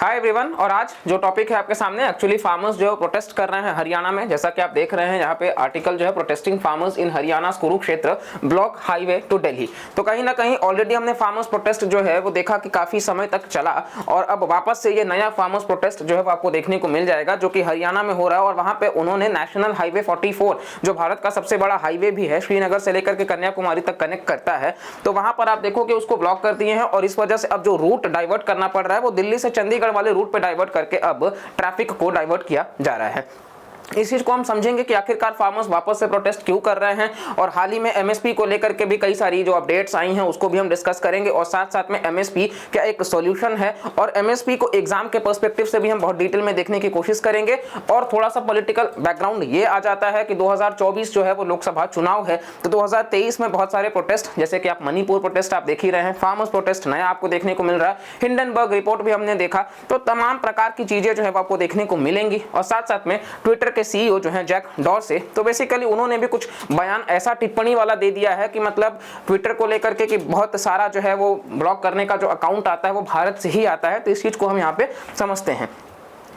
Hi everyone. और आज जो टॉपिक है आपके सामने, एक्चुअली फार्मर्स जो प्रोटेस्ट कर रहे हैं हरियाणा में, जैसा कि आप देख रहे हैं यहाँ पे आर्टिकल जो है protesting farmers in Haryana Kurukshetra block highway to Delhi. तो कहीं ना कहीं ऑलरेडी हमने फार्मर्स प्रोटेस्ट जो है वो देखा कि काफी समय तक चला और अब वापस से ये नया फार्मर्स प्रोटेस्ट जो है वो आपको देखने को मिल जाएगा, जो कि हरियाणा में हो रहा है। और वहां पे उन्होंने नेशनल हाईवे 44 जो भारत का सबसे बड़ा हाईवे भी है, श्रीनगर से लेकर के कन्याकुमारी तक कनेक्ट करता है, तो वहां पर आप देखो कि उसको ब्लॉक कर दिए हैं। और इस वजह से अब जो रूट डाइवर्ट करना पड़ रहा है वो दिल्ली से चंडीगढ़ वाले रूट पे डाइवर्ट करके अब ट्रैफिक को डाइवर्ट किया जा रहा है। इस चीज को हम समझेंगे कि आखिरकार फार्मर्स वापस से प्रोटेस्ट क्यों कर रहे हैं, और हाल ही में एमएसपी को लेकर के भी कई सारी जो अपडेट्स आई हैं उसको भी हम डिस्कस करेंगे, और साथ साथ में एमएसपी क्या एक सॉल्यूशन है, और एमएसपी को एग्जाम के पर्सपेक्टिव से भी हम बहुत डिटेल में देखने की कोशिश करेंगे। और थोड़ा सा पॉलिटिकल बैकग्राउंड ये आ जाता है कि 2024 जो है वो लोकसभा चुनाव है, तो 2023 में बहुत सारे प्रोटेस्ट, जैसे कि आप मणिपुर प्रोटेस्ट आप देख ही रहे हैं, फार्मर्स प्रोटेस्ट नया आपको देखने को मिल रहा है, हिंडनबर्ग रिपोर्ट भी हमने देखा, तो तमाम प्रकार की चीजें जो है वो आपको देखने को मिलेंगी। और साथ साथ में ट्विटर के सीईओ जो है जैक डॉर्से, तो बेसिकली उन्होंने भी कुछ बयान ऐसा टिप्पणी वाला दे दिया है कि मतलब ट्विटर को लेकर के कि बहुत सारा जो है वो ब्लॉक करने का जो अकाउंट आता है वो भारत से ही आता है। तो इस चीज को हम यहाँ पे समझते हैं।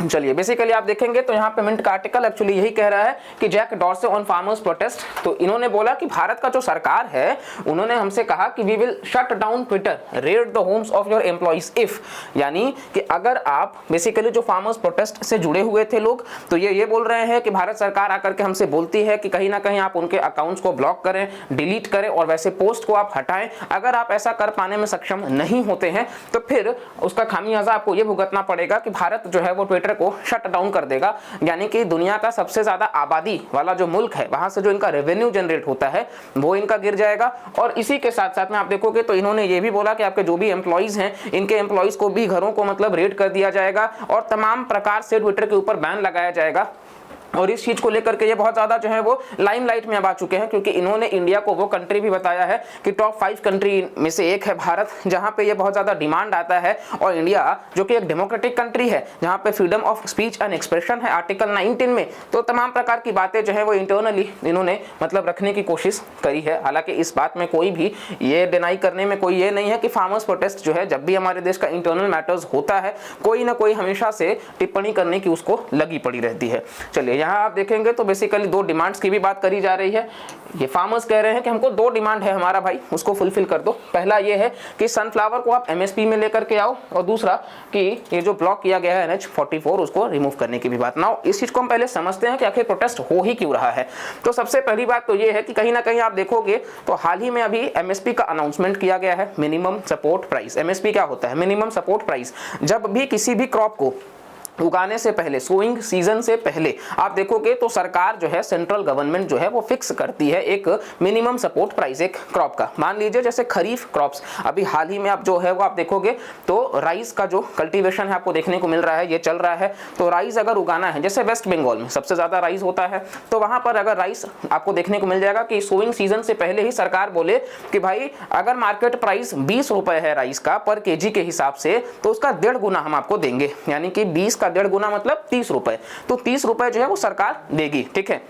चलिए, बेसिकली आप देखेंगे तो यहाँ पे मिंट का आर्टिकल एक्चुअली यही कह रहा है कि Jack Dorsey on farmers protest. तो इन्होंने बोला कि भारत का जो सरकार है उन्होंने हमसे कहा कि we will shut down Twitter, raid the homes of your employees if, यानी कि अगर आप बेसिकली जो फार्मर्स प्रोटेस्ट से जुड़े हुए थे लोग, तो ये बोल रहे हैं कि भारत सरकार आकर के हमसे बोलती है कि कहीं ना कहीं आप उनके अकाउंट्स को ब्लॉक करें, डिलीट करें और वैसे पोस्ट को आप हटाएं। अगर आप ऐसा कर पाने में सक्षम नहीं होते हैं तो फिर उसका खामियाजा आपको ये भुगतना पड़ेगा कि भारत जो है वो ट्विटर को शट डाउन कर देगा, यानी कि दुनिया का सबसे ज्यादा आबादी वाला जो मुल्क है वहां से जो इनका रेवेन्यू जनरेट होता है वो इनका गिर जाएगा। और इसी के साथ साथ में आप देखोगे तो इन्होंने ये भी बोला कि आपके जो भी एम्प्लॉइज हैं इनके एम्प्लॉइज को भी घरों को मतलब रेड कर दिया जाएगा और तमाम प्रकार से ट्विटर के ऊपर बैन लगाया जाएगा। और इस चीज को लेकर के ये बहुत ज्यादा जो है वो लाइमलाइट में अब आ चुके हैं, क्योंकि इन्होंने इंडिया को वो कंट्री भी बताया है कि टॉप 5 कंट्री में से एक है भारत, जहां पे ये बहुत ज्यादा डिमांड आता है। और इंडिया जो कि एक डेमोक्रेटिक कंट्री है जहां पे freedom of speech and expression है आर्टिकल 19 में, तो तमाम प्रकार की बातें जो है वो इंटरनली इन्होंने मतलब रखने की कोशिश करी है। हालांकि इस बात में कोई भी ये डिनाई करने में कोई ये नहीं है कि फार्मर्स प्रोटेस्ट जो है जब भी हमारे देश का इंटरनल मैटर्स होता है कोई ना कोई हमेशा से टिप्पणी करने की उसको लगी पड़ी रहती है। चलिए, यहाँ आप देखेंगे तो बेसिकली 2 डिमांड्स की भी बात करी जा रही है। ये फार्मर्स कह रहे हैं कि हमको 2 डिमांड है हमारा भाई, उसको फुलफिल कर दो। पहला ये है कि सनफ्लावर को आप एमएसपी में लेकर के आओ, और दूसरा कि ये जो ब्लॉक किया गया है NH 44 उसको रिमूव करने की भी बात ना हो। इस चीज को हम पहले समझते हैं कि आखिर प्रोटेस्ट हो ही क्यों रहा है। तो सबसे पहली बात तो ये है कि कहीं ना कहीं आप देखोगे तो हाल ही में अभी एमएसपी का अनाउंसमेंट किया गया है, मिनिमम सपोर्ट प्राइस। एमएसपी क्या होता है? Minimum support price. जब भी किसी भी क्रॉप को उगाने से पहले, सोइंग सीजन से पहले आप देखोगे तो सरकार जो है, सेंट्रल गवर्नमेंट जो है वो फिक्स करती है एक मिनिमम सपोर्ट प्राइस एक क्रॉप का। मान लीजिए जैसे खरीफ क्रॉप्स अभी हाल ही में आप जो है वो आप देखोगे तो राइस का जो कल्टीवेशन है आपको देखने को मिल रहा है, ये चल रहा है। तो राइस अगर उगाना है, जैसे वेस्ट बंगाल में सबसे ज्यादा राइस होता है, तो वहां पर अगर राइस आपको देखने को मिल जाएगा कि सोइंग सीजन से पहले ही सरकार बोले कि भाई अगर मार्केट प्राइस 20 रुपए है राइस का पर केजी के हिसाब से, तो उसका 1.5 गुना हम आपको देंगे, यानी कि 20 का 1.5 गुना मतलब 30 रुपए। तो 30 रुपए जो है वो सरकार देगी, ठीक है,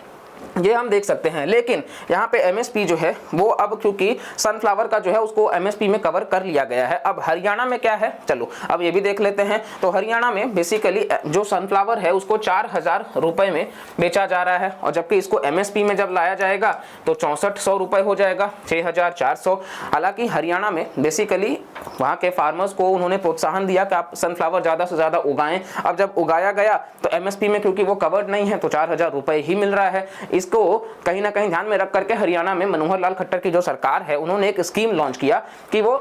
ये हम देख सकते हैं। लेकिन यहाँ पे एमएसपी जो है वो अब क्योंकि सनफ्लावर का जो है उसको एमएसपी में कवर कर लिया गया है। अब हरियाणा में क्या है, चलो अब ये भी देख लेते हैं। तो हरियाणा में बेसिकली जो सनफ्लावर है उसको 4000 रुपए में बेचा जा रहा है, और जबकि इसको एमएसपी में जब लाया जाएगा तो 6400 रुपए हो जाएगा, 6400। हालांकि हरियाणा में बेसिकली वहाँ के फार्मर्स को उन्होंने प्रोत्साहन दिया कि आप सनफ्लावर ज्यादा से ज्यादा उगाएं। अब जब उगाया गया तो एमएसपी में क्योंकि वो कवर्ड नहीं है तो 4000 रुपए ही मिल रहा है। इसको कहीं ना कहीं ध्यान में रख करके हरियाणा में मनोहर लाल खट्टर की जो सरकार है उन्होंने एक स्कीम लॉन्च किया कि वो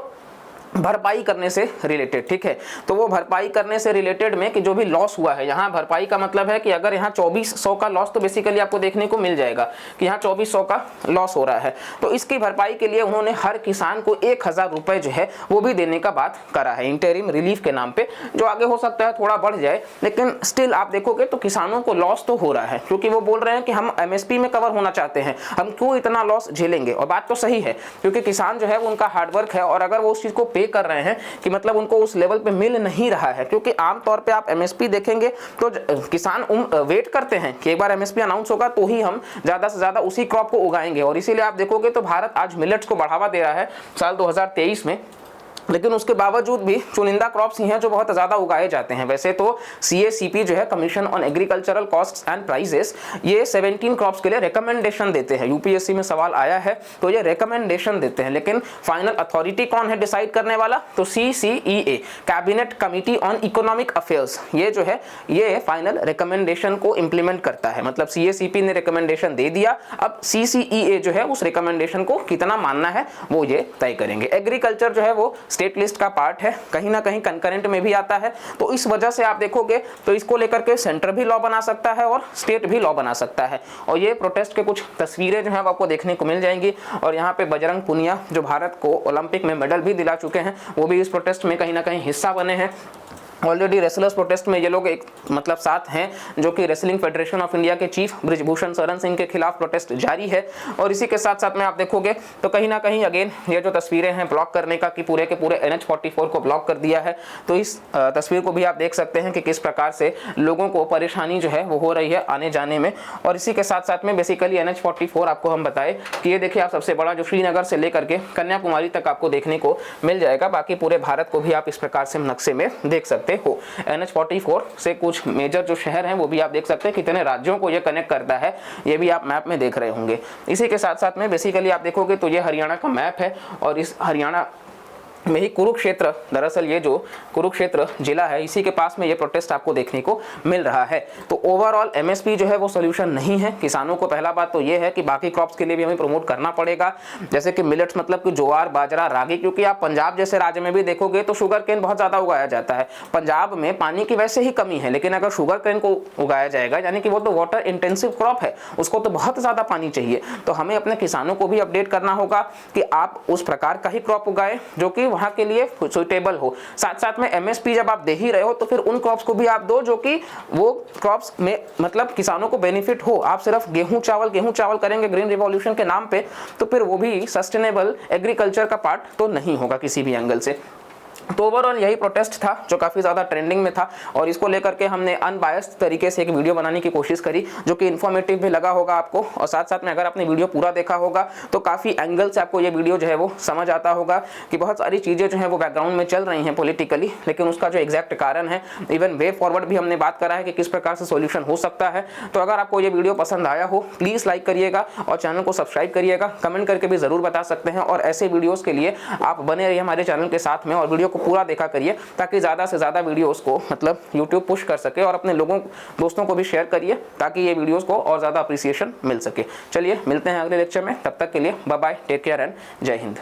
भरपाई करने से रिलेटेड, ठीक है। तो वो भरपाई करने से रिलेटेड में कि जो भी लॉस हुआ है, यहाँ भरपाई का मतलब है कि अगर यहाँ 2400 का लॉस, तो बेसिकली आपको देखने को मिल जाएगा कि यहाँ 2400 का लॉस हो रहा है, तो इसकी भरपाई के लिए उन्होंने हर किसान को 1000 रुपए जो है वो भी देने का बात करा है इंटरिम रिलीफ के नाम पे, जो आगे हो सकता है थोड़ा बढ़ जाए। लेकिन स्टिल आप देखोगे तो किसानों को लॉस तो हो रहा है, क्योंकि वो बोल रहे हैं कि हम एमएसपी में कवर होना चाहते हैं, हम क्यों इतना लॉस झेलेंगे। और बात तो सही है, क्योंकि किसान जो है वो उनका हार्डवर्क है, और अगर वो उस चीज को पे कर रहे हैं कि मतलब उनको उस लेवल पे मिल नहीं रहा है, क्योंकि आमतौर पे आप एमएसपी देखेंगे तो किसान वेट करते हैं कि एक बार एमएसपी अनाउंस होगा तो ही हम ज्यादा से ज्यादा उसी क्रॉप को उगाएंगे। और इसीलिए आप देखोगे तो भारत आज मिलेट्स को बढ़ावा दे रहा है। साल 2023 में लेकिन उसके बावजूद भी चुनिंदा क्रॉप्स ही हैं जो बहुत ज़्यादा उगाए जाते हैं। वैसे तो CACP जो है, commission on agricultural costs and prices, ये 17 क्रॉप्स के लिए रिकमेंडेशन देते हैं। यूपीएससी में सवाल आया है तो ये रिकमेंडेशन देते हैं, लेकिन फाइनल अथॉरिटी कौन है डिसाइड करने वाला? तो CCEA, cabinet committee on economic affairs, ये जो है ये फाइनल रिकमेंडेशन को इंप्लीमेंट करता है। मतलब CACP ने रिकमेंडेशन दे दिया, अब CCEA जो है उस रिकमेंडेशन को कितना मानना है वो ये तय करेंगे। एग्रीकल्चर जो है वो स्टेट लिस्ट का पार्ट है, कहीं ना कहीं कंकरेंट में भी आता है, तो इस वजह से आप देखोगे तो इसको लेकर के सेंटर भी लॉ बना सकता है और स्टेट भी लॉ बना सकता है। और ये प्रोटेस्ट के कुछ तस्वीरें जो है वो आपको देखने को मिल जाएंगी। और यहाँ पे बजरंग पुनिया जो भारत को ओलंपिक में मेडल भी दिला चुके हैं, वो भी इस प्रोटेस्ट में कहीं ना कहीं हिस्सा बने हैं। ऑलरेडी रेसलर्स प्रोटेस्ट में ये लोग एक मतलब साथ हैं, जो कि रेसलिंग फेडरेशन ऑफ इंडिया के चीफ ब्रिजभूषण शरण सिंह के खिलाफ प्रोटेस्ट जारी है। और इसी के साथ साथ में आप देखोगे तो कहीं ना कहीं अगेन ये जो तस्वीरें हैं ब्लॉक करने का, कि पूरे के पूरे NH-44 को ब्लॉक कर दिया है, तो इस तस्वीर को भी आप देख सकते हैं कि किस प्रकार से लोगों को परेशानी जो है वो हो रही है आने जाने में। और इसी के साथ साथ में बेसिकली NH-44 आपको हम बताएं कि ये देखिए आप सबसे बड़ा जो श्रीनगर से लेकर के कन्याकुमारी तक आपको देखने को मिल जाएगा। बाकी पूरे भारत को भी आप इस प्रकार से नक्शे में देख सकते हो। NH-44 से कुछ मेजर जो शहर हैं वो भी आप देख सकते हैं, कितने राज्यों को ये कनेक्ट करता है ये भी आप मैप में देख रहे होंगे। इसी के साथ साथ में बेसिकली आप देखोगे तो ये हरियाणा का मैप है, और इस हरियाणा में ही कुरुक्षेत्र, दरअसल ये जो कुरुक्षेत्र जिला है इसी के पास में ये प्रोटेस्ट आपको देखने को मिल रहा है। तो ओवरऑल MSP जो है वो सोल्यूशन नहीं है किसानों को। पहला बात तो ये है कि बाकी क्रॉप्स के लिए भी हमें प्रमोट करना पड़ेगा, जैसे कि मिलेट्स, मतलब कि ज्वार, बाजरा, रागी, क्योंकि आप पंजाब जैसे राज्य में भी देखोगे तो शुगर केन बहुत ज़्यादा उगाया जाता है। पंजाब में पानी की वैसे ही कमी है, लेकिन अगर शुगर केन को उगाया जाएगा, यानी कि वो तो वाटर इंटेंसिव क्रॉप है, उसको तो बहुत ज़्यादा पानी चाहिए। तो हमें अपने किसानों को भी अपडेट करना होगा कि आप उस प्रकार का ही क्रॉप उगाएं जो कि वहाँ के लिए सुइटेबल हो। साथ साथ में MSP जब आप दे ही रहे हो तो फिर उन क्रॉप्स को भी आप दो जो कि वो क्रॉप्स में मतलब किसानों को बेनिफिट हो। आप सिर्फ गेहूं चावल करेंगे ग्रीन रिवॉल्यूशन के नाम पे, तो फिर वो भी सस्टेनेबल एग्रीकल्चर का पार्ट तो नहीं होगा किसी भी एंगल से। तो ओवरऑल यही प्रोटेस्ट था जो काफ़ी ज़्यादा ट्रेंडिंग में था, और इसको लेकर के हमने अनबायस्ड तरीके से एक वीडियो बनाने की कोशिश करी जो कि इन्फॉर्मेटिव भी लगा होगा आपको। और साथ साथ में अगर आपने वीडियो पूरा देखा होगा तो काफ़ी एंगल से आपको ये वीडियो जो है वो समझ आता होगा कि बहुत सारी चीज़ें जो है वो बैकग्राउंड में चल रही हैं पॉलिटिकली, लेकिन उसका जो एग्जैक्ट कारण है, इवन वे फॉरवर्ड भी हमने बात करा है कि किस प्रकार से सोल्यूशन हो सकता है। तो अगर आपको ये वीडियो पसंद आया हो प्लीज़ लाइक करिएगा और चैनल को सब्सक्राइब करिएगा, कमेंट करके भी ज़रूर बता सकते हैं। और ऐसे वीडियोज़ के लिए आप बने रहिए हमारे चैनल के साथ में और वीडियो को पूरा देखा करिए, ताकि ज़्यादा से ज़्यादा वीडियोस को मतलब YouTube पुश कर सके, और अपने दोस्तों को भी शेयर करिए ताकि ये वीडियोस को और ज़्यादा अप्रिसिएशन मिल सके। चलिए मिलते हैं अगले लेक्चर में, तब तक के लिए bye bye, take care and जय हिंद।